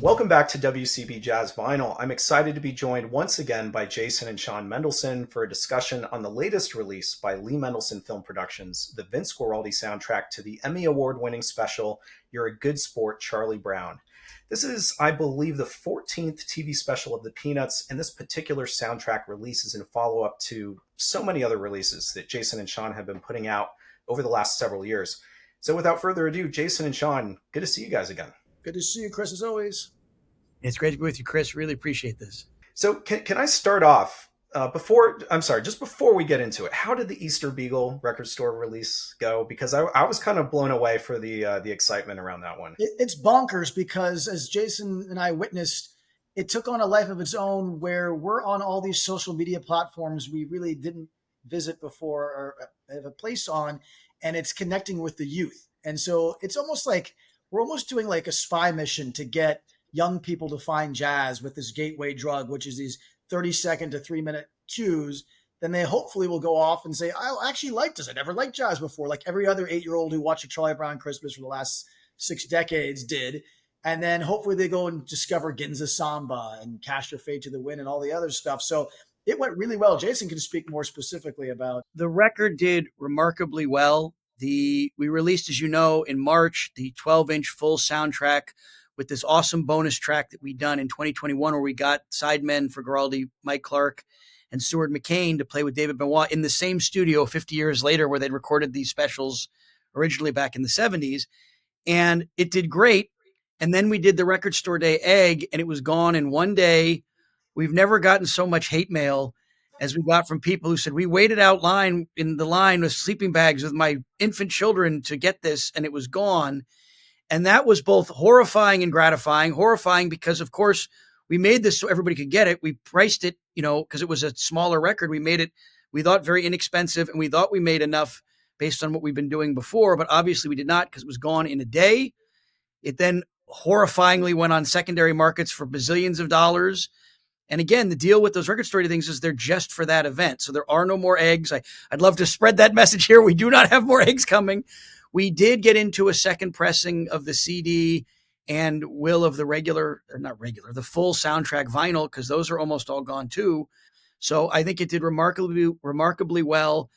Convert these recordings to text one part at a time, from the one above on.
Welcome back to WCB Jazz Vinyl. I'm excited to be joined once again by Jason and Sean Mendelson for a discussion on the latest release by Lee Mendelson Film Productions, the Vince Guaraldi soundtrack to the Emmy Award-winning special, You're a Good Sport, Charlie Brown. This is, I believe, the 14th TV special of the Peanuts, and this particular soundtrack release is in follow-up to so many other releases that Jason and Sean have been putting out over the last several years. So without further ado, Jason and Sean, good to see you guys again. Good to see you, Chris, as always. It's great to be with you, Chris. Really appreciate this. So can I start off just before we get into it, how did the Easter Beagle record store release go? Because I was kind of blown away for the excitement around that one. It's bonkers because, as Jason and I witnessed, it took on a life of its own where we're on all these social media platforms we really didn't visit before or have a place on, and it's connecting with the youth. And so it's almost like we're almost doing like a spy mission to get young people to find jazz with this gateway drug, which is these 30-second to 3-minute cues. Then they hopefully will go off and say, I actually like this. I never liked jazz before, like every other 8-year-old who watched a Charlie Brown Christmas for the last 6 decades did. And then hopefully they go and discover Ginza Samba and Cash Your Fade to the Wind and all the other stuff. So it went really well. Jason can speak more specifically about. The record did remarkably well. We released, as you know, in March, the 12-inch full soundtrack with this awesome bonus track that we done in 2021, where we got sidemen for Guaraldi, Mike Clark, and Stuart McCain to play with David Benoit in the same studio 50 years later, where they'd recorded these specials originally back in the 70s. And it did great. And then we did the Record Store Day Egg, and it was gone in one day. We've never gotten so much hate mail as we got from people who said, we waited out in the line with sleeping bags with my infant children to get this, and it was gone. And that was both horrifying and gratifying. Horrifying because, of course, we made this so everybody could get it. We priced it, because it was a smaller record. We made it, we thought, very inexpensive, and we thought we made enough based on what we've been doing before. But obviously we did not, because it was gone in a day. It then horrifyingly went on secondary markets for bazillions of dollars. And again, the deal with those Record Store Day things is they're just for that event. So there are no more eggs. I'd love to spread that message here. We do not have more eggs coming. We did get into a second pressing of the CD and will of the the full soundtrack vinyl, because those are almost all gone too. So I think it did remarkably well,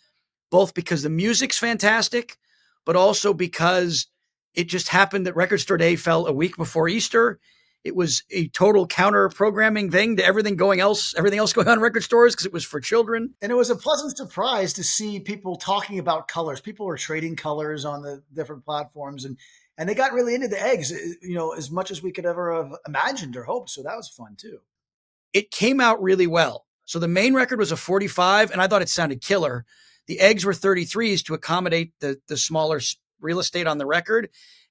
both because the music's fantastic, but also because it just happened that Record Store Day fell a week before Easter. It was a total counter programming thing to everything else going on in record stores, because it was for children. And it was a pleasant surprise to see people talking about colors. People were trading colors on the different platforms, and they got really into the eggs, as much as we could ever have imagined or hoped. So that was fun too. It came out really well. So the main record was a 45, and I thought it sounded killer. The eggs were 33s to accommodate the smaller real estate on the record.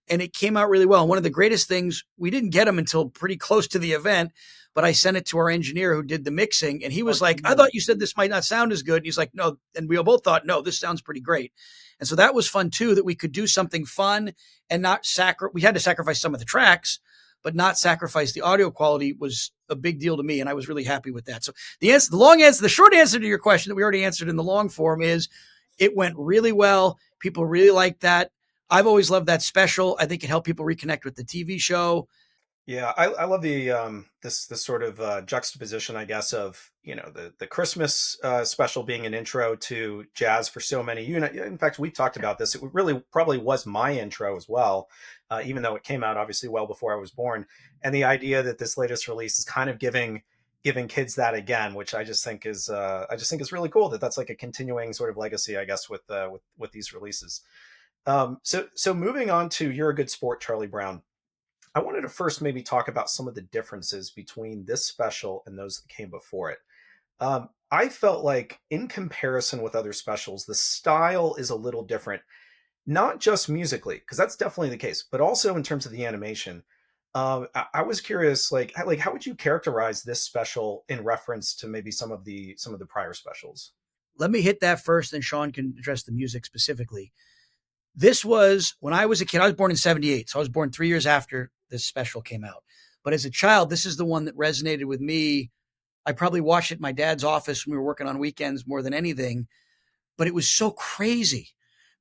And it came out really well. One of the greatest things, we didn't get them until pretty close to the event, but I sent it to our engineer who did the mixing, and he was like, I thought you said this might not sound as good. And he's like, no. And we both thought, no, this sounds pretty great. And so that was fun too, that we could do something fun and not we had to sacrifice some of the tracks, but not sacrifice the audio quality was a big deal to me. And I was really happy with that. So the short answer to your question that we already answered in the long form is it went really well. People really liked that. I've always loved that special. I think it helped people reconnect with the TV show. Yeah, I love the this sort of juxtaposition, I guess, of the Christmas special being an intro to jazz for so many. In fact, we talked about this. It really probably was my intro as well, even though it came out obviously well before I was born. And the idea that this latest release is kind of giving kids that again, which I just think is really cool. That's like a continuing sort of legacy, I guess, with these releases. So moving on to You're a Good Sport, Charlie Brown. I wanted to first maybe talk about some of the differences between this special and those that came before it. I felt like in comparison with other specials, the style is a little different, not just musically, because that's definitely the case, but also in terms of the animation. I was curious, like how would you characterize this special in reference to maybe some of the prior specials? Let me hit that first, and Sean can address the music specifically. This was when I was a kid. I was born in 78, so I was born 3 years after this special came out. But as a child, this is the one that resonated with me. I probably watched it in my dad's office when we were working on weekends more than anything. But it was so crazy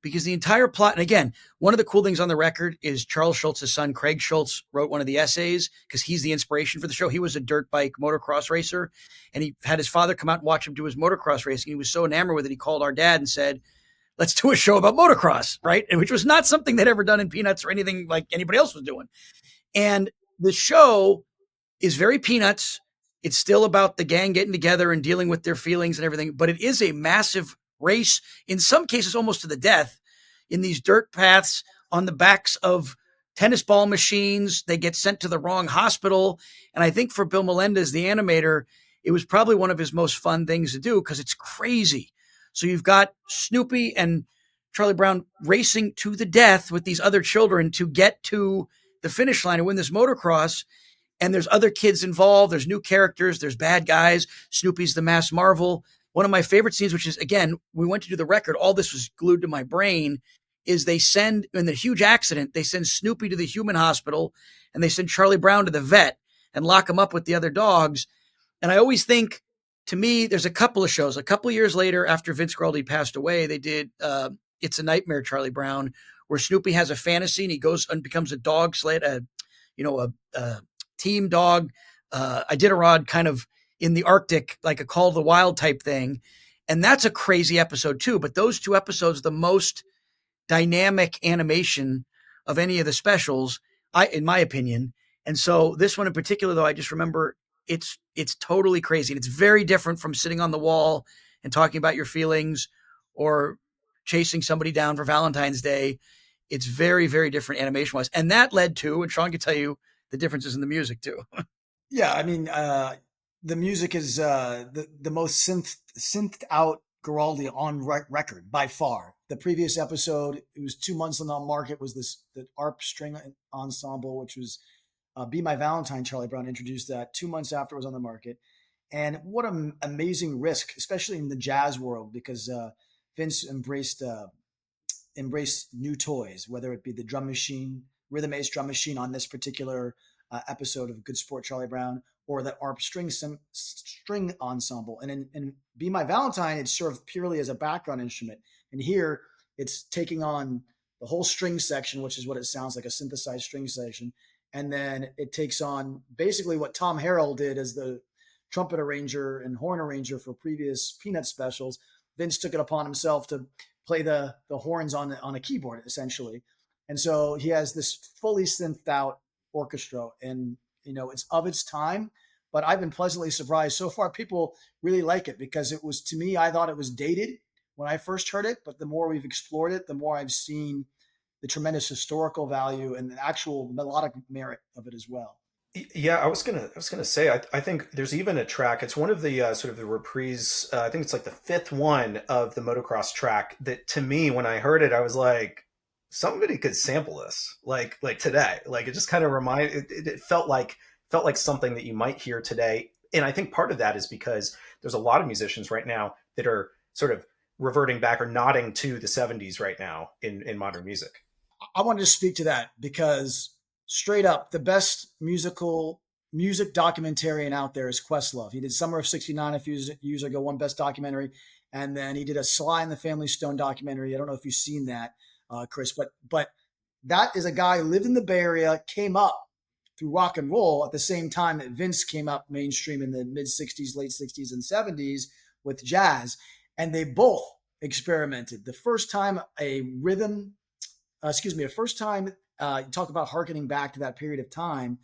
because the entire plot, and again, one of the cool things on the record is Charles Schultz's son, Craig Schultz, wrote one of the essays because he's the inspiration for the show. He was a dirt bike motocross racer, and he had his father come out and watch him do his motocross racing. He was so enamored with it, he called our dad and said, let's do a show about motocross, right? And which was not something they'd ever done in Peanuts or anything like anybody else was doing. And the show is very Peanuts. It's still about the gang getting together and dealing with their feelings and everything, but it is a massive race, in some cases almost to the death, in these dirt paths on the backs of tennis ball machines. They get sent to the wrong hospital. And I think for Bill Melendez, the animator, it was probably one of his most fun things to do because it's crazy. So you've got Snoopy and Charlie Brown racing to the death with these other children to get to the finish line and win this motocross. And there's other kids involved. There's new characters. There's bad guys. Snoopy's the mass marvel. One of my favorite scenes, which is, again, we went to do the record. All this was glued to my brain, is they send, in the huge accident, they send Snoopy to the human hospital and they send Charlie Brown to the vet and lock him up with the other dogs. And I always think, to me, there's a couple of shows. A couple of years later, after Vince Guaraldi passed away, they did It's a Nightmare, Charlie Brown, where Snoopy has a fantasy and he goes and becomes a dog sled, a team dog, Iditarod kind of in the Arctic, like a Call of the Wild type thing. And that's a crazy episode too. But those two episodes, the most dynamic animation of any of the specials, in my opinion. And so this one in particular, though, I just remember it's totally crazy. And it's very different from sitting on the wall and talking about your feelings or chasing somebody down for Valentine's Day. It's very, very different animation wise. And that led to, and Sean can tell you the differences in the music too. Yeah, I mean, the music is the most synthed out Guaraldi on record by far. The previous episode, it was 2 months on the market, was the ARP string ensemble, which was Be My Valentine. Charlie Brown introduced that 2 months after it was on the market. And what an amazing risk, especially in the jazz world, because Vince embraced new toys, whether it be the drum machine, Rhythm Ace drum machine on this particular episode of Good Sport Charlie Brown, or that ARP string ensemble. And in Be My Valentine, it served purely as a background instrument. And here it's taking on the whole string section, which is what it sounds like, a synthesized string section. And then it takes on basically what Tom Harrell did as the trumpet arranger and horn arranger for previous Peanut specials. Vince took it upon himself to play the horns on a keyboard, essentially. And so he has this fully synthed out orchestra, and it's of its time, but I've been pleasantly surprised so far. People really like it because it was, to me, I thought it was dated when I first heard it, but the more we've explored it, the more I've seen the tremendous historical value and the actual melodic merit of it as well. Yeah, I was gonna say, I think there's even a track. It's one of the sort of the reprise. I think it's like the fifth one of the motocross track. That, to me, when I heard it, I was like, somebody could sample this, like today. Like, it just kind of it felt like something that you might hear today. And I think part of that is because there's a lot of musicians right now that are sort of reverting back or nodding to the 70s right now in modern music. I wanted to speak to that because, straight up, the best music documentarian out there is Questlove. He did Summer of '69 a few years ago, won Best Documentary. And then he did a Sly and the Family Stone documentary. I don't know if you've seen that, Chris, but that is a guy who lived in the Bay Area, came up through rock and roll at the same time that Vince came up mainstream in the mid 60s, late 60s and 70s with jazz. And they both experimented. The first time you talk about hearkening back to that period of time.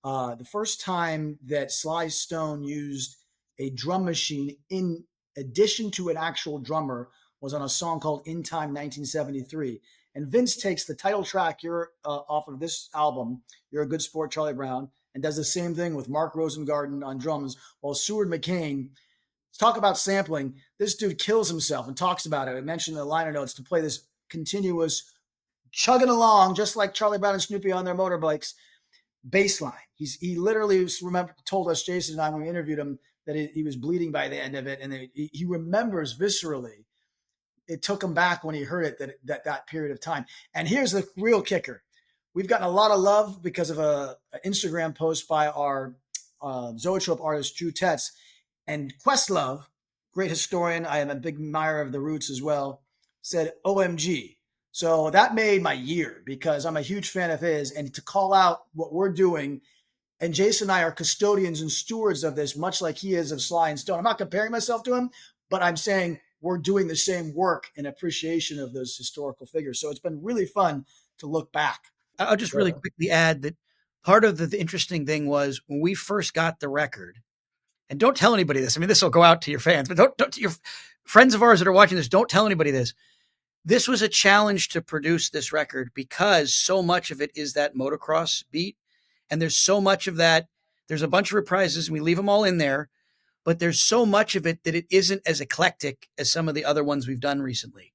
The first time that Sly Stone used a drum machine in addition to an actual drummer was on a song called In Time 1973. And Vince takes the title track off of this album, You're a Good Sport, Charlie Brown, and does the same thing with Mark Rosengarten on drums, while Seward McCain, talk about sampling, this dude kills himself and talks about it. I mentioned in the liner notes, to play this continuous chugging along, just like Charlie Brown and Snoopy on their motorbikes, bass line. He literally told us, Jason and I, when we interviewed him, that he was bleeding by the end of it. And he remembers viscerally. It took him back when he heard it, that period of time. And here's the real kicker. We've gotten a lot of love because of an Instagram post by our Zoetrope artist, Drew Tetz. And Questlove, great historian, I am a big admirer of the Roots as well, said, OMG, So that made my year because I'm a huge fan of his. And to call out what we're doing, and Jason and I are custodians and stewards of this, much like he is of Sly and Stone. I'm not comparing myself to him, but I'm saying we're doing the same work in appreciation of those historical figures. So it's been really fun to look back. I'll just really quickly add that part of the interesting thing was when we first got the record, and don't tell anybody this. I mean, this will go out to your fans, but don't to your friends of ours that are watching this, don't tell anybody this. This was a challenge to produce this record because so much of it is that motocross beat. And there's so much of that. There's a bunch of reprises and we leave them all in there, but there's so much of it that it isn't as eclectic as some of the other ones we've done recently.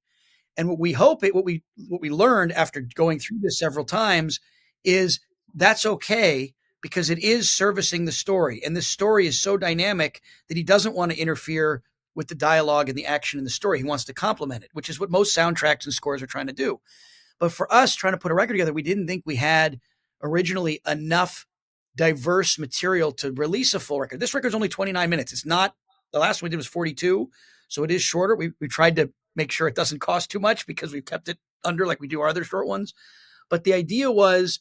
And what we learned after going through this several times is that's okay because it is servicing the story. And the story is so dynamic that he doesn't want to interfere with the dialogue and the action in the story. He wants to complement it, which is what most soundtracks and scores are trying to do. But for us trying to put a record together, we didn't think we had originally enough diverse material to release a full record. This record's only 29 minutes. It's not, the last one we did was 42. So it is shorter. We tried to make sure it doesn't cost too much because we've kept it under like we do our other short ones. But the idea was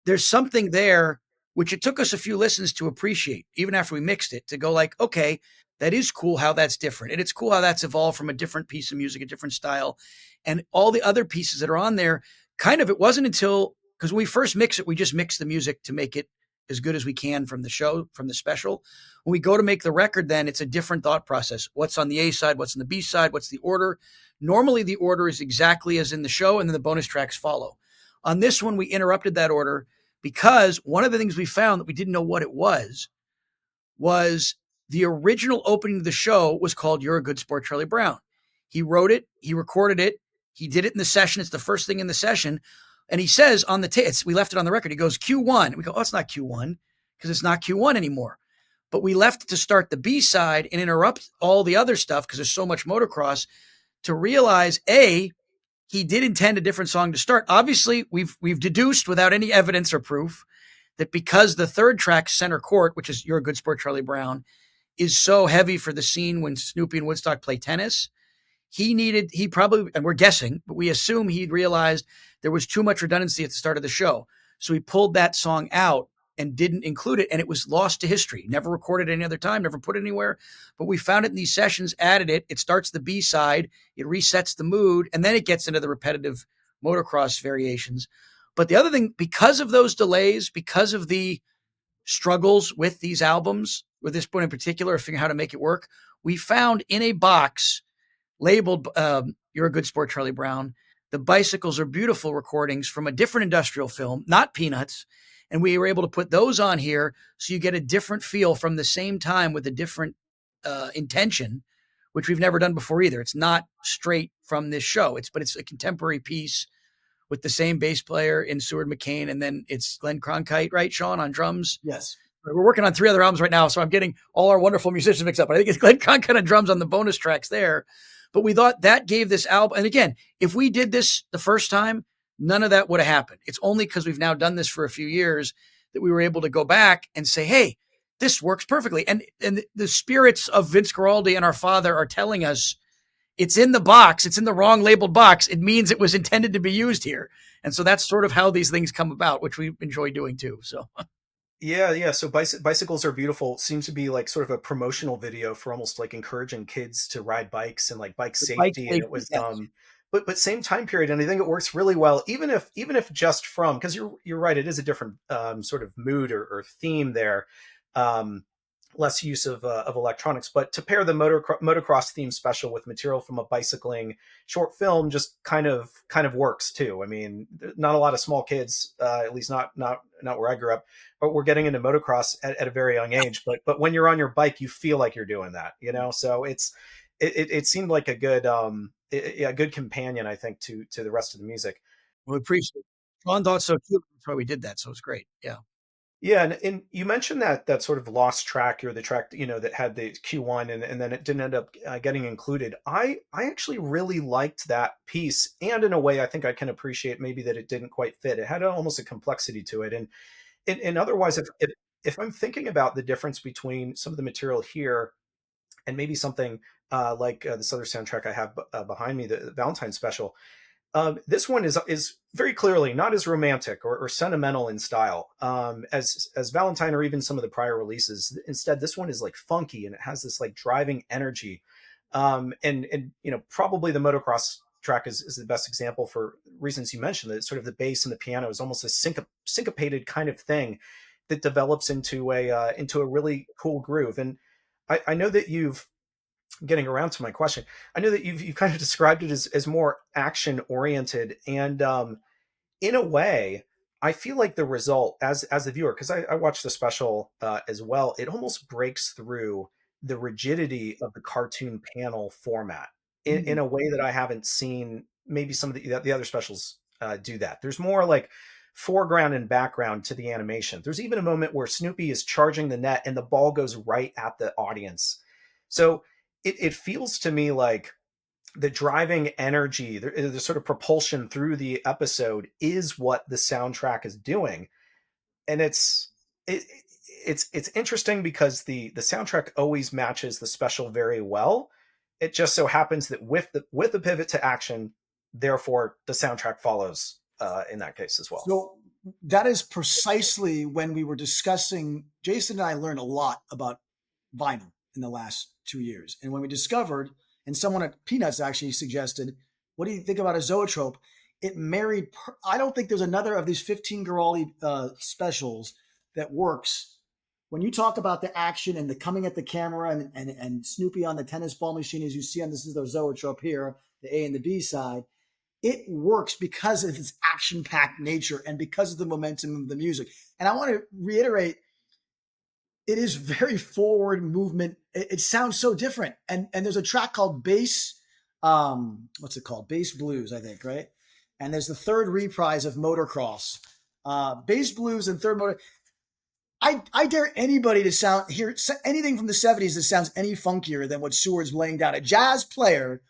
there's something there which it took us a few listens to appreciate, even after we mixed it, to go like, okay, that is cool how that's different. And it's cool how that's evolved from a different piece of music, a different style. And all the other pieces that are on there, kind of, it wasn't until, because when we first mix it, we just mix the music to make it as good as we can from the show, from the special. When we go to make the record, then it's a different thought process. What's on the A side? What's on the B side? What's the order? Normally the order is exactly as in the show, and then the bonus tracks follow. On this one, we interrupted that order because one of the things we found that we didn't know what it was the original opening of the show was called You're a Good Sport, Charlie Brown. He wrote it, he recorded it, he did it in the session. It's the first thing in the session. And he says on the tape, we left it on the record. He goes, Q1. We go, oh, it's not Q1 because it's not Q1 anymore. But we left it to start the B side and interrupt all the other stuff because there's so much motocross to realize, A, he did intend a different song to start. Obviously, we've deduced without any evidence or proof that because the third track, Center Court, which is You're a Good Sport, Charlie Brown, is so heavy for the scene when Snoopy and Woodstock play tennis, he probably, and we're guessing, but we assume he realized there was too much redundancy at the start of the show. So he pulled that song out and didn't include it, and it was lost to history. Never recorded any other time, never put it anywhere. But we found it in these sessions, added it. It starts the B side, it resets the mood, and then it gets into the repetitive motocross variations. But the other thing, because of those delays, because of the struggles with these albums, with this one in particular, figuring out how to make it work, we found in a box labeled You're a Good Sport, Charlie Brown. The bicycles are beautiful recordings from a different industrial film, not Peanuts. And we were able to put those on here so you get a different feel from the same time with a different intention, which we've never done before either. It's not straight from this show. But it's a contemporary piece with the same bass player in Seward McCain. And then it's Glenn Cronkite, right, Sean, on drums? Yes. We're working on 3 other albums right now, so I'm getting all our wonderful musicians mixed up. But I think it's Glenn Cronkite on drums on the bonus tracks there. But we thought that gave this album, and again, if we did this the first time, none of that would have happened. It's only because we've now done this for a few years that we were able to go back and say, hey, this works perfectly. And the spirits of Vince Guaraldi and our father are telling us it's in the box. It's in the wrong labeled box. It means it was intended to be used here. And so that's sort of how these things come about, which we enjoy doing too. So Yeah. So bicycles are beautiful. Seems to be like sort of a promotional video for almost like encouraging kids to ride bikes and like bike the bike safety. And it safety, was, yes. but same time period, and I think it works really well. Even if just from, because you're right, it is a different sort of mood or theme there. Um, Less use of electronics, but to pair the motocross theme special with material from a bicycling short film just kind of works too. I mean, not a lot of small kids, at least not where I grew up, but we're getting into motocross at a very young age. But when you're on your bike, you feel like you're doing that, you know. So it seemed like a good companion, I think, to the rest of the music. We appreciate it. Sean thought so too. That's why we did that. So it's great. Yeah. Yeah, and you mentioned that sort of lost track, or the track, that had the Q1, and then it didn't end up getting included. I actually really liked that piece, and in a way, I think I can appreciate maybe that it didn't quite fit. It had almost a complexity to it, and otherwise, if I'm thinking about the difference between some of the material here and maybe something like this other soundtrack I have behind me, the Valentine special. This one is very clearly not as romantic or sentimental in style as Valentine or even some of the prior releases. Instead, this one is like funky and it has this like driving energy. And you know, probably the motocross track is the best example for reasons you mentioned. That sort of the bass and the piano is almost a syncopated kind of thing that develops into a really cool groove. And I know that you've getting around to my question. I know that you've kind of described it as more action oriented, and in a way, I feel like the result as the viewer, because I watched the special as well, it almost breaks through the rigidity of the cartoon panel format in Mm. a way that I haven't seen maybe some of the other specials do that. There's more like foreground and background to the animation. There's even a moment where Snoopy is charging the net and the ball goes right at the audience. So it feels to me like the driving energy, the sort of propulsion through the episode is what the soundtrack is doing. And it, it's interesting because the soundtrack always matches the special very well. It just so happens that with the pivot to action, therefore the soundtrack follows in that case as well. So that is precisely when we were discussing. Jason and I learned a lot about vinyl in the last 2 years. And when we discovered, and someone at Peanuts actually suggested, what do you think about a Zoetrope? It married, I don't think there's another of these 15 Guaraldi specials that works. When you talk about the action and the coming at the camera and Snoopy on the tennis ball machine, as you see on this is the Zoetrope here, the A and the B side, it works because of its action packed nature and because of the momentum of the music. And I want to reiterate, it is very forward movement. It sounds so different. And there's a track called Bass, what's it called? Bass Blues, I think, right? And there's the third reprise of Motocross. Bass Blues and third motor. I dare anybody to hear anything from the 70s that sounds any funkier than what Seward's laying down. A jazz player,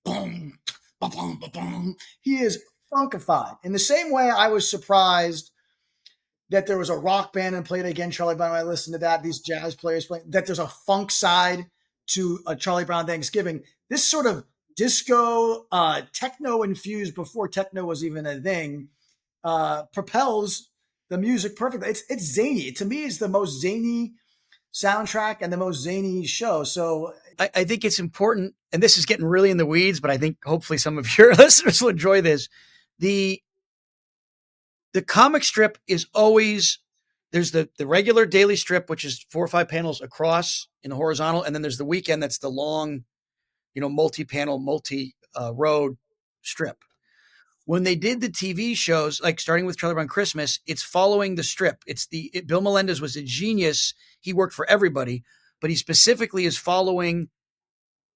boom, ba-boom, ba-boom, he is funkified. In the same way I was surprised that there was a rock band and played again Charlie Brown. When I listened to that, these jazz players playing, that there's a funk side to a Charlie Brown Thanksgiving. This sort of disco, techno infused before techno was even a thing, propels the music perfectly. It's zany. To me, it's the most zany soundtrack and the most zany show. So I think it's important, and this is getting really in the weeds, but I think hopefully some of your listeners will enjoy this. The comic strip is always, there's the regular daily strip, which is 4 or 5 panels across in the horizontal. And then there's the weekend. That's the long, multi-panel, multi-road strip. When they did the TV shows, like starting with Charlie Brown Christmas, it's following the strip. Bill Melendez was a genius. He worked for everybody, but he specifically is following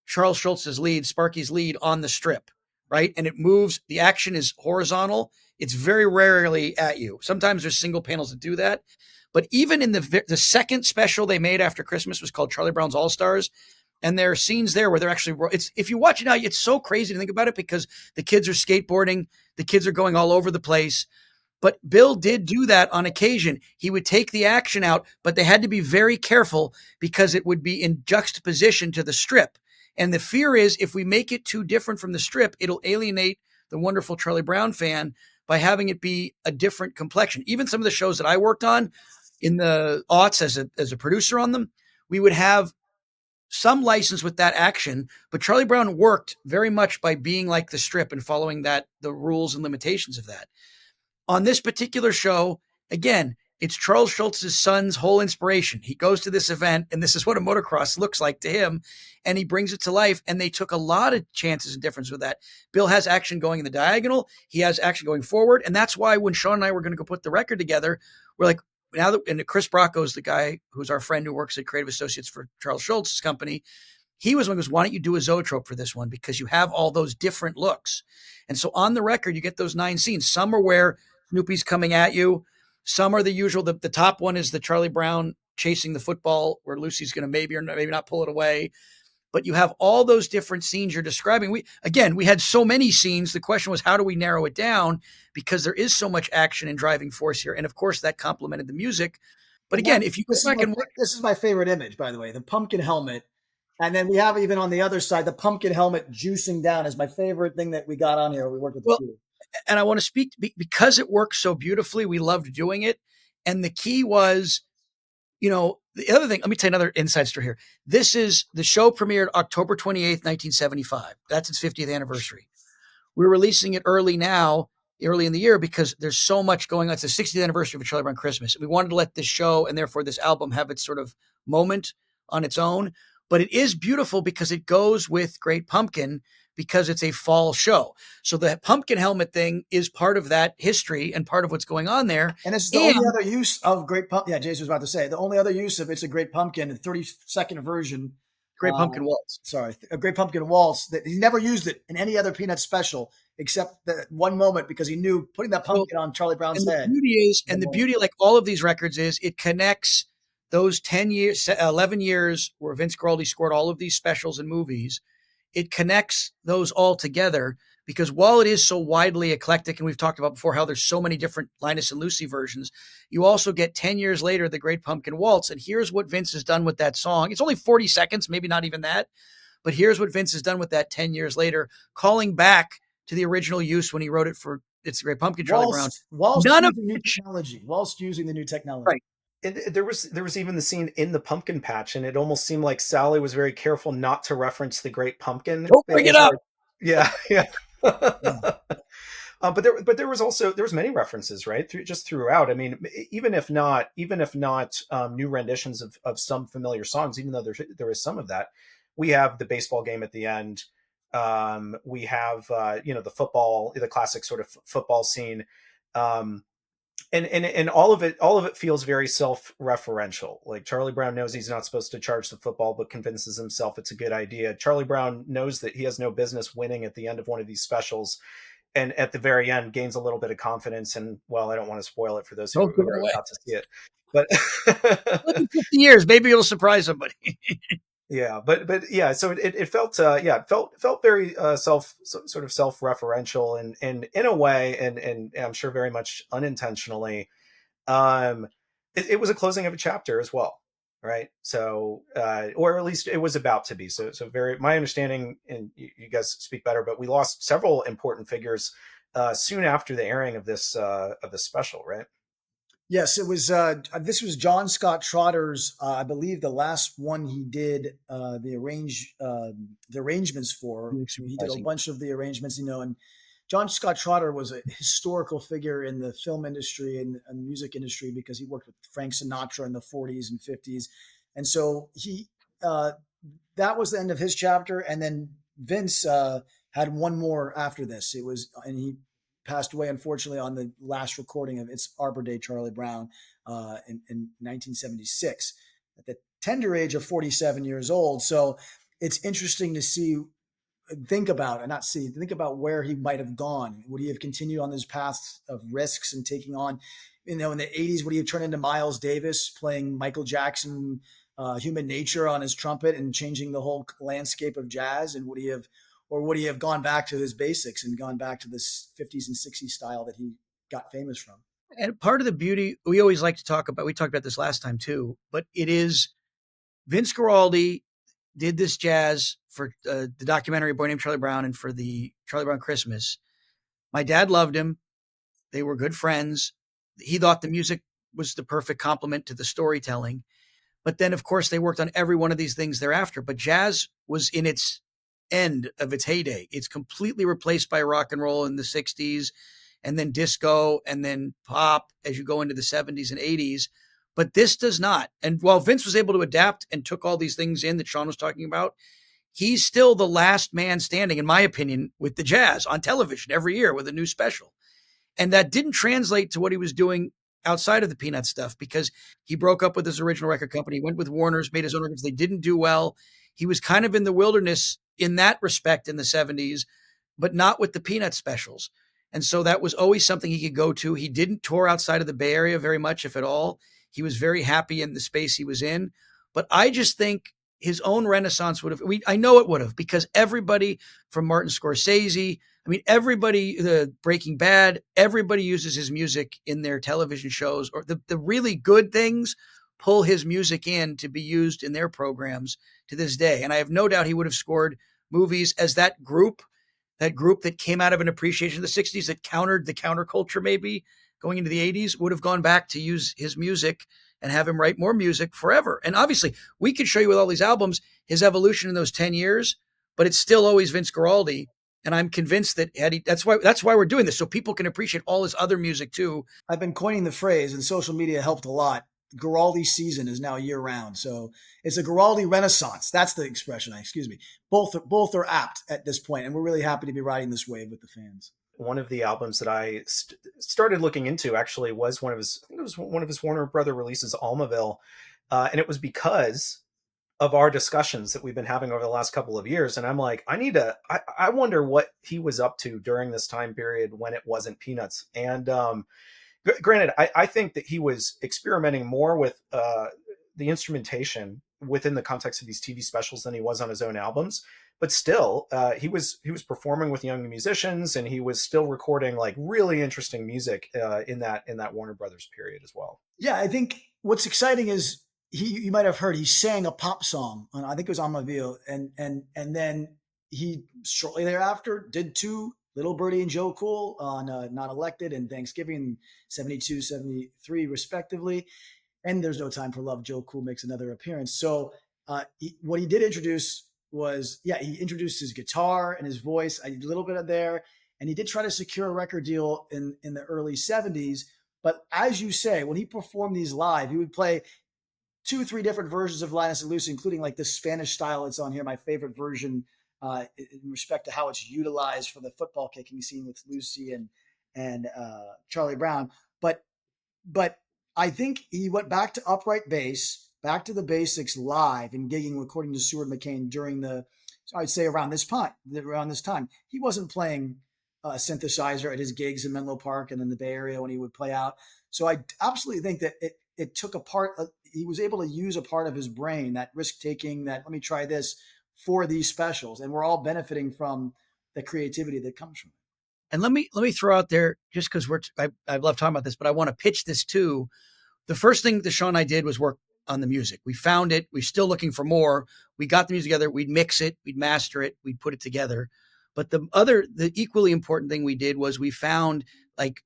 Charles Schultz's lead, Sparky's lead on the strip, right? And it moves. The action is horizontal. It's very rarely at you. Sometimes there's single panels that do that. But even in the second special they made after Christmas was called Charlie Brown's All Stars. And there are scenes there where they're actually, if you watch it now, it's so crazy to think about it because the kids are skateboarding, the kids are going all over the place. But Bill did do that on occasion. He would take the action out, but they had to be very careful because it would be in juxtaposition to the strip. And the fear is if we make it too different from the strip, it'll alienate the wonderful Charlie Brown fan by having it be a different complexion. Even some of the shows that I worked on in the aughts as a producer on them, we would have some license with that action, but Charlie Brown worked very much by being like the strip and following the rules and limitations of that. On this particular show, again, it's Charles Schultz's son's whole inspiration. He goes to this event, and this is what a motocross looks like to him, and he brings it to life, and they took a lot of chances and difference with that. Bill has action going in the diagonal. He has action going forward, and that's why when Sean and I were going to go put the record together, we're like, and Chris Bracco is the guy who's our friend who works at Creative Associates for Charles Schultz's company. He was one who goes, why don't you do a Zoetrope for this one? Because you have all those different looks. And so on the record, you get those 9 scenes. Some are where Snoopy's coming at you. Some are the usual. The top one is the Charlie Brown chasing the football where Lucy's going to maybe or maybe not pull it away. But you have all those different scenes you're describing. We had so many scenes. The question was, how do we narrow it down? Because there is so much action and driving force here. And of course, that complemented the music. But again, if you go back and this is my favorite image, by the way, the pumpkin helmet. And then we have even on the other side, the pumpkin helmet juicing down is my favorite thing that we got on here. We worked with the And I want to speak because it works so beautifully. We loved doing it. And the key was, the other thing, let me tell you another inside story here. The show premiered October 28th, 1975. That's its 50th anniversary. We're releasing it early in the year, because there's so much going on. It's the 60th anniversary of Charlie Brown Christmas. We wanted to let this show, and therefore this album, have its sort of moment on its own. But it is beautiful because it goes with Great Pumpkin, because it's a fall show. So the pumpkin helmet thing is part of that history and part of what's going on there. And this is the only other use of Great Pumpkin. Yeah, Jason was about to say, the only other use of It's a Great Pumpkin, the 30-second version. Great Pumpkin Waltz. Sorry, a Great Pumpkin Waltz. That he never used it in any other Peanuts special except that one moment, because he knew putting that pumpkin on Charlie Brown's head. The beauty, like all of these records, is it connects those 10 years, 11 years where Vince Guaraldi scored all of these specials and movies. It connects those all together, because while it is so widely eclectic, and we've talked about before how there's so many different Linus and Lucy versions, you also get 10 years later, the Great Pumpkin Waltz. And here's what Vince has done with that song. It's only 40 seconds, maybe not even that, but here's what Vince has done with that 10 years later, calling back to the original use when he wrote it for It's a Great Pumpkin, Charlie Brown. Whilst using the new technology. Right. And there was even the scene in the pumpkin patch, and it almost seemed like Sally was very careful not to reference the Great Pumpkin. Don't bring it up. Yeah. But there was many references, right? Throughout. I mean, even if not new renditions of some familiar songs, even though there is some of that, we have the baseball game at the end. We have the classic sort of football scene. And all of it feels very self-referential. Like Charlie Brown knows he's not supposed to charge the football, but convinces himself it's a good idea. Charlie Brown knows that he has no business winning at the end of one of these specials, and at the very end gains a little bit of confidence. And well, I don't want to spoil it for those who are about to see it, but 50 years, maybe it'll surprise somebody. Yeah, but yeah, so it felt felt very sort of self-referential, and in a way, and I'm sure very much unintentionally, it was a closing of a chapter as well, right? So or at least it was about to be. So very, my understanding, and you guys speak better, but we lost several important figures soon after the airing of this special, right? Yes, it was. This was John Scott Trotter's, I believe, the last one he did the arrangements for. He did a bunch of the arrangements, and John Scott Trotter was a historical figure in the film industry and music industry, because he worked with Frank Sinatra in the 40s and 50s, and so that was the end of his chapter. And then Vince had one more after this. And he passed away, unfortunately, on the last recording of It's Arbor Day, Charlie Brown, in 1976, at the tender age of 47 years old. So it's interesting to think about where he might have gone. Would he have continued on this path of risks and taking on, in the 80s, would he have turned into Miles Davis, playing Michael Jackson, Human Nature on his trumpet and changing the whole landscape of jazz? And would he have gone back to his basics and gone back to this 50s and 60s style that he got famous from? And part of the beauty, we always like to talk about, we talked about this last time too, but it is Vince Guaraldi did this jazz for the documentary Boy Named Charlie Brown and for the Charlie Brown Christmas. My dad loved him. They were good friends. He thought the music was the perfect complement to the storytelling. But then, of course, they worked on every one of these things thereafter. But jazz was in its end of its heyday. It's completely replaced by rock and roll in the 60s, and then disco, and then pop as you go into the 70s and 80s. But this does not. And while Vince was able to adapt and took all these things in that Sean was talking about, he's still the last man standing, in my opinion, with the jazz on television every year with a new special. And that didn't translate to what he was doing outside of the Peanut stuff, because he broke up with his original record company, went with Warner's, made his own records. They didn't do well. He was kind of in the wilderness in that respect in the 70s, but not with the Peanut specials. And so that was always something he could go to. He didn't tour outside of the Bay Area very much, if at all. He was very happy in the space he was in. But I just think his own renaissance I know it would have, because everybody from Martin Scorsese, everybody, the Breaking Bad, everybody uses his music in their television shows, or the really good things pull his music in to be used in their programs to this day. And I have no doubt he would have scored movies as that group. that group that came out of an appreciation of the 60s that countered the counterculture maybe going into the 80s would have gone back to use his music and have him write more music forever. And obviously, we could show you with all these albums his evolution in those 10 years, but it's still always Vince Guaraldi. And I'm convinced that that's why we're doing this, so people can appreciate all his other music too. I've been coining the phrase, and social media helped a lot. Guaraldi season is now year round, so it's a Guaraldi renaissance. That's the expression. Excuse me. Both are apt at this point, and we're really happy to be riding this wave with the fans. One of the albums that I started looking into actually was one of his. I think it was one of his Warner Brother releases, Almaville, and it was because of our discussions that we've been having over the last couple of years. And I'm like, I wonder what he was up to during this time period when it wasn't Peanuts. And granted, I think that he was experimenting more with the instrumentation within the context of these TV specials than he was on his own albums. But still, he was performing with young musicians, and he was still recording like really interesting music in that Warner Brothers period as well. Yeah, I think what's exciting is you might have heard he sang a pop song on, I think it was on Mobile, and then he shortly thereafter did two, Little Birdie and Joe Cool on Not Elected and Thanksgiving 72, 73 respectively. And There's No Time for Love, Joe Cool makes another appearance. So what he did introduce was, he introduced his guitar and his voice, a little bit of there, and he did try to secure a record deal in the early 70s. But as you say, when he performed these live, he would play 2-3 different versions of Linus and Lucy, including like the Spanish style that's on here, my favorite version in respect to how it's utilized for the football kicking scene with Lucy and Charlie Brown. But I think he went back to upright bass, back to the basics live and gigging, according to Seward McCain, during I'd say around this time. He wasn't playing a synthesizer at his gigs in Menlo Park and in the Bay Area when he would play out. So I absolutely think that it took a part. He was able to use a part of his brain, that risk taking, that let me try this for these specials, and we're all benefiting from the creativity that comes from it. And let me throw out there, just because I love talking about this, but I want to pitch this too. The first thing that Sean and I did was work on the music. We found it. We're still looking for more. We got the music together. We'd mix it. We'd master it. We'd put it together. But the equally important thing we did was we found,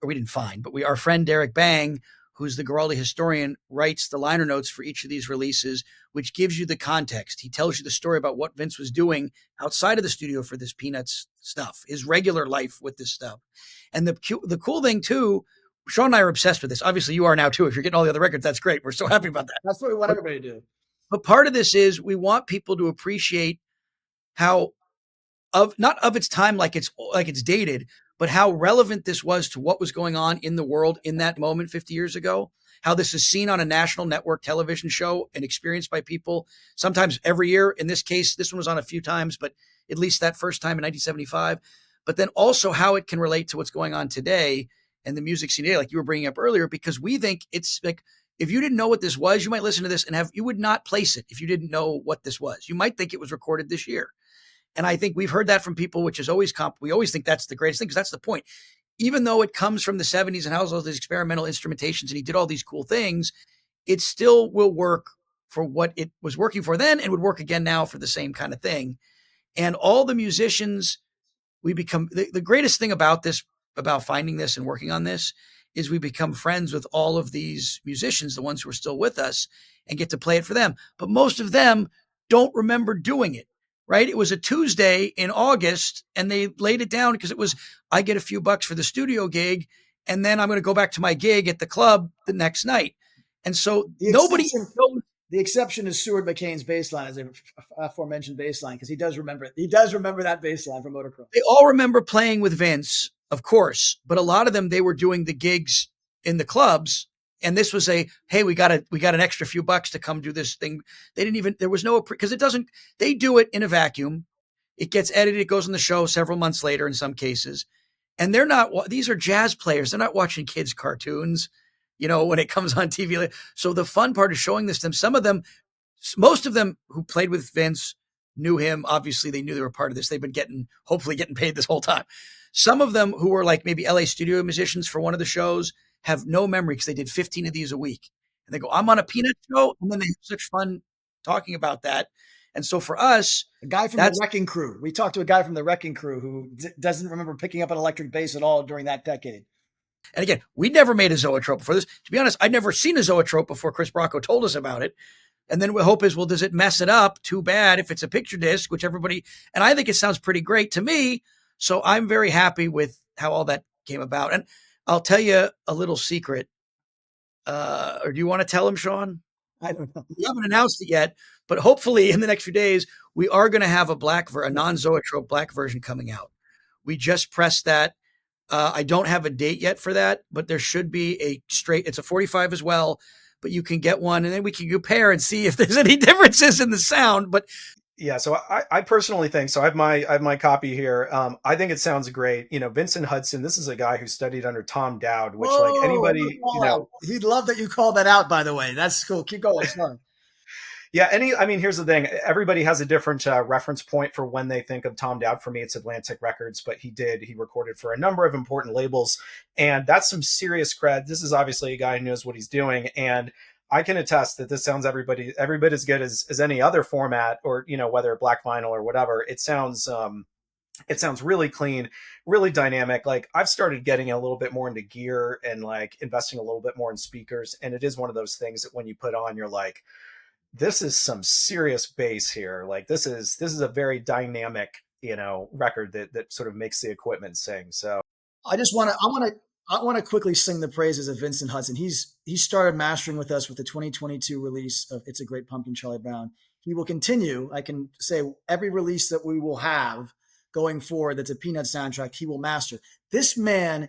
we didn't find, but our friend Derek Bang, who's the Guaraldi historian, writes the liner notes for each of these releases, which gives you the context. He tells you the story about what Vince was doing outside of the studio for this Peanuts stuff, his regular life with this stuff. And the cool thing too, Sean and I are obsessed with this. Obviously you are now too. If you're getting all the other records, that's great. We're so happy about that. That's what we want everybody to do. But part of this is we want people to appreciate how not of its time, like it's dated, but how relevant this was to what was going on in the world in that moment 50 years ago, how this is seen on a national network television show and experienced by people sometimes every year. In this case, this one was on a few times, but at least that first time in 1975. But then also how it can relate to what's going on today and the music scene today, like you were bringing up earlier, because we think it's like, if you didn't know what this was, you might listen to this and you would not place it if you didn't know what this was. You might think it was recorded this year. And I think we've heard that from people, which is always we always think that's the greatest thing, because that's the point. Even though it comes from the 70s and has all these experimental instrumentations and he did all these cool things, it still will work for what it was working for then and would work again now for the same kind of thing. And all the musicians, we become the greatest thing about this, about finding this and working on this, is we become friends with all of these musicians, the ones who are still with us, and get to play it for them. But most of them don't remember doing it. Right? It was a Tuesday in August and they laid it down because it was, I get a few bucks for the studio gig and then I'm going to go back to my gig at the club the next night. And so nobody knows. The exception is Seward McCain's bass line, as an aforementioned bass line, because he does remember it. He does remember that bass line from Motocross. They all remember playing with Vince, of course, but a lot of them, they were doing the gigs in the clubs. And this was hey, we got an extra few bucks to come do this thing. They didn't even, there was no, because they do it in a vacuum. It gets edited. It goes on the show several months later in some cases. And these are jazz players. They're not watching kids' cartoons, when it comes on TV. So the fun part is showing this to them. Most of them who played with Vince knew him. Obviously they knew they were part of this. They've been hopefully getting paid this whole time. Some of them who were like maybe LA studio musicians for one of the shows have no memory because they did 15 of these a week. And they go, I'm on a Peanut show. And then they have such fun talking about that. And so for us, A guy from the that's, Wrecking Crew. We talked to a guy from the Wrecking Crew who doesn't remember picking up an electric bass at all during that decade. and again, we never made a Zoetrope before this. To be honest, I'd never seen a Zoetrope before Chris Bracco told us about it. And then the hope is, well, does it mess it up? Too bad if it's a picture disc, which everybody, and I think it sounds pretty great to me. So I'm very happy with how all that came about. And I'll tell you a little secret. Or do you want to tell him, Sean? I don't know. We haven't announced it yet, but hopefully in the next few days, we are going to have a non-Zoetrope black version coming out. We just pressed that. I don't have a date yet for that, but there should be it's a 45 as well, but you can get one and then we can compare and see if there's any differences in the sound. But Yeah, so I personally think so. I have my copy here. I think it sounds great. Vincent Hudson. This is a guy who studied under Tom Dowd, which like Whoa, anybody, he'd love that you called that out, by the way. That's cool. Keep going. Sorry. yeah. I mean, here's the thing. Everybody has a different reference point for when they think of Tom Dowd. For me, it's Atlantic Records, but he recorded for a number of important labels, and that's some serious cred. This is obviously a guy who knows what he's doing, and I can attest that this sounds every bit as good as any other format, or whether black vinyl or whatever. It sounds really clean, really dynamic. Like I've started getting a little bit more into gear and like investing a little bit more in speakers, and it is one of those things that when you put on, you're like, this is some serious bass here. Like this is a very dynamic record that sort of makes the equipment sing. So I want to quickly sing the praises of Vincent Hudson. He started mastering with us with the 2022 release of It's a Great Pumpkin, Charlie Brown. He will continue. I can say every release that we will have going forward that's a Peanut soundtrack, he will master. This man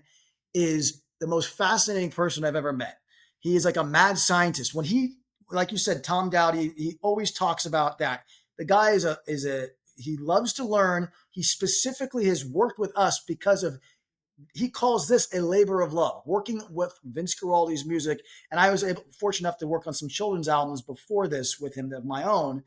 is the most fascinating person I've ever met. He is like a mad scientist. When like you said, Tom Dowd, he always talks about that. The guy he loves to learn. He specifically has worked with us because of, he calls this a labor of love, working with Vince Guaraldi's music. And I was fortunate enough to work on some children's albums before this with him of my own.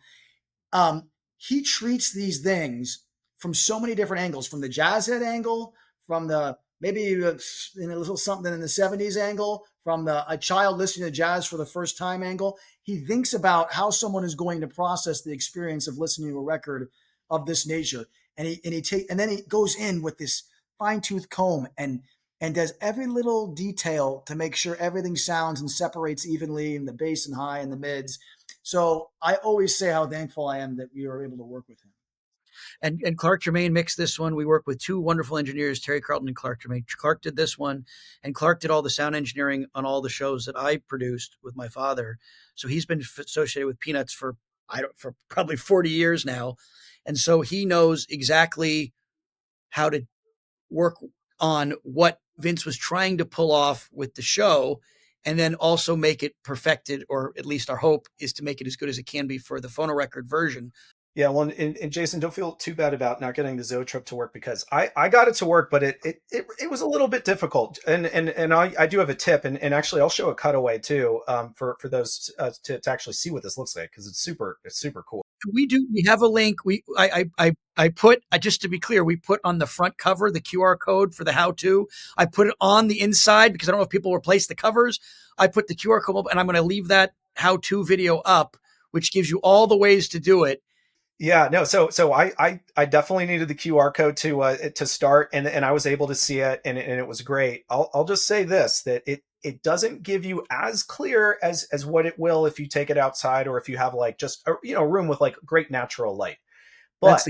He treats these things from so many different angles, from the jazz head angle, from the maybe in a little something in the 70s angle, from a child listening to jazz for the first time angle. He thinks about how someone is going to process the experience of listening to a record of this nature. And then he goes in with this fine-tooth comb and does every little detail to make sure everything sounds and separates evenly in the bass and high and the mids. So I always say how thankful I am that we were able to work with him. And Clark Germain mixed this one. We worked with two wonderful engineers, Terry Carlton and Clark Germain. Clark did this one, and Clark did all the sound engineering on all the shows that I produced with my father. So he's been associated with Peanuts for probably 40 years now, and so he knows exactly how to work on what Vince was trying to pull off with the show, and then also make it perfected, or at least our hope is to make it as good as it can be for the phonorecord version. Yeah, well, and Jason, don't feel too bad about not getting the Zoetrope to work, because I got it to work, but it was a little bit difficult. And I do have a tip, and actually I'll show a cutaway too, for those to actually see what this looks like, because it's super cool. We have a link. I put, just to be clear, we put on the front cover the QR code for the how-to. I put it on the inside because I don't know if people replace the covers. I put the QR code up, and I'm going to leave that how-to video up, which gives you all the ways to do it. Yeah, no. So I definitely needed the QR code to start, and I was able to see it, and it was great. I'll just say this, that it doesn't give you as clear as what it will if you take it outside, or if you have like just a room with like great natural light. But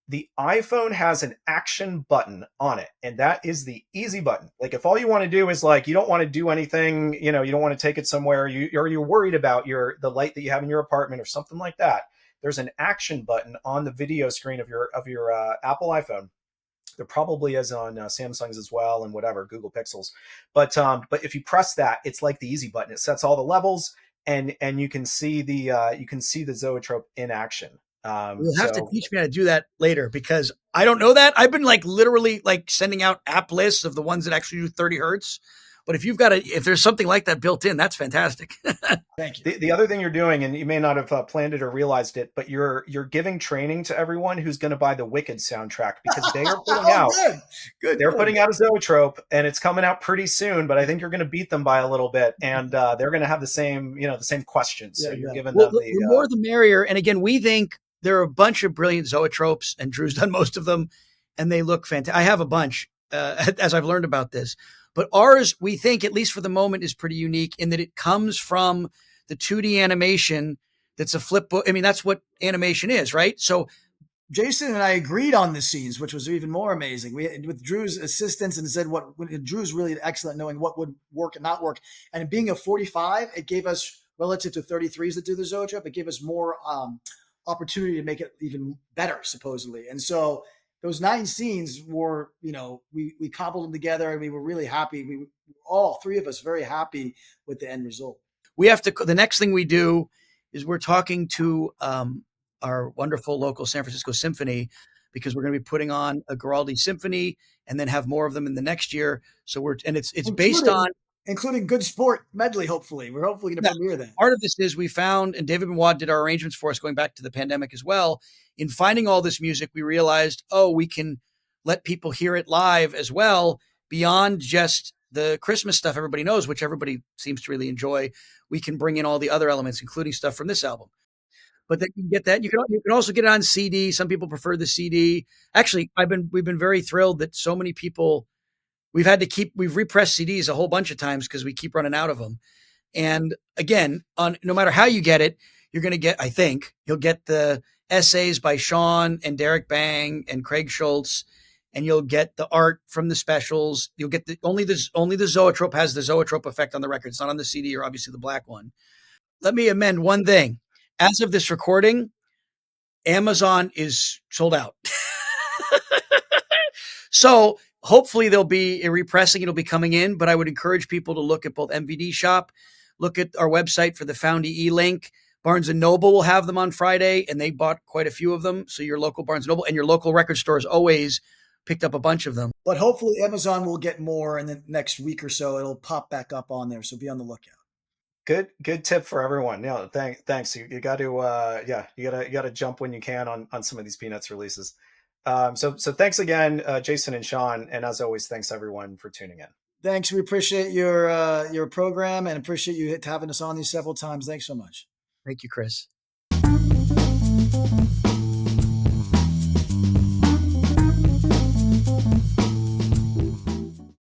the iPhone has an action button on it, and that is the easy button. Like if all you want to do is like, you don't want to do anything, you don't want to take it somewhere, you're worried about the light that you have in your apartment or something like that. There's an action button on the video screen of your Apple iPhone. There probably is on Samsung's as well, and whatever Google Pixels. But if you press that, it's like the easy button. It sets all the levels, and you can see the Zoetrope in action. You'll have to teach me how to do that later, because I don't know that. I've been like literally like sending out app lists of the ones that actually do 30 hertz. But if there's something like that built in, that's fantastic. Thank you. The other thing you're doing, and you may not have planned it or realized it, but you're giving training to everyone who's going to buy the Wicked soundtrack, because they are putting out. They're putting out a Zoetrope, and it's coming out pretty soon. But I think you're going to beat them by a little bit, and they're going to have the same questions. So you're giving them the more the merrier. And again, we think there are a bunch of brilliant zoetropes, and Drew's done most of them, and they look fantastic. I have a bunch as I've learned about this, but ours, we think, at least for the moment, is pretty unique in that it comes from the 2D animation. That's a flip book. I mean, that's what animation is, right? So Jason and I agreed on the scenes, which was even more amazing. We, with Drew's assistance, and said what Drew's really excellent knowing what would work and not work. And being a 45, it gave us, relative to 33s that do the Zoetrope, it gave us more opportunity to make it even better, supposedly. And so those 9 scenes were, we cobbled them together, and we were really happy. We all 3 of us very happy with the end result. We have to. The next thing we do is we're talking to our wonderful local San Francisco Symphony, because we're going to be putting on a Guaraldi Symphony and then have more of them in the next year. So it's based on, including Good Sport medley. Hopefully, we're hopefully going to premiere that. Part of this is we found, and David Benoit did our arrangements for us going back to the pandemic as well. In finding all this music, we realized, we can let people hear it live as well, beyond just the Christmas stuff everybody knows, which everybody seems to really enjoy. We can bring in all the other elements, including stuff from this album. But then you can get that. You can also get it on CD. Some people prefer the CD. Actually, we've been very thrilled that so many people, we've repressed CDs a whole bunch of times because we keep running out of them. And again, no matter how you get it, you're going to get, I think, you'll get the essays by Sean and Derek Bang and Craig Schultz, and you'll get the art from the specials. You'll get only the Zoetrope has the Zoetrope effect on the record. It's not on the CD, or obviously the black one. Let me amend one thing. As of this recording, Amazon is sold out. So hopefully there'll be a repressing. It'll be coming in, but I would encourage people to look at both MVD Shop, look at our website for the Found EE link. Barnes & Noble will have them on Friday, and they bought quite a few of them. So your local Barnes & Noble and your local record stores always picked up a bunch of them. But hopefully Amazon will get more in the next week or so. It'll pop back up on there, so be on the lookout. Good tip for everyone. Yeah, thanks. You got to you got to jump when you can on some of these Peanuts releases. So thanks again, Jason and Sean, and as always, thanks everyone for tuning in. Thanks. We appreciate your program, and appreciate you having us on these several times. Thanks so much. Thank you, Chris.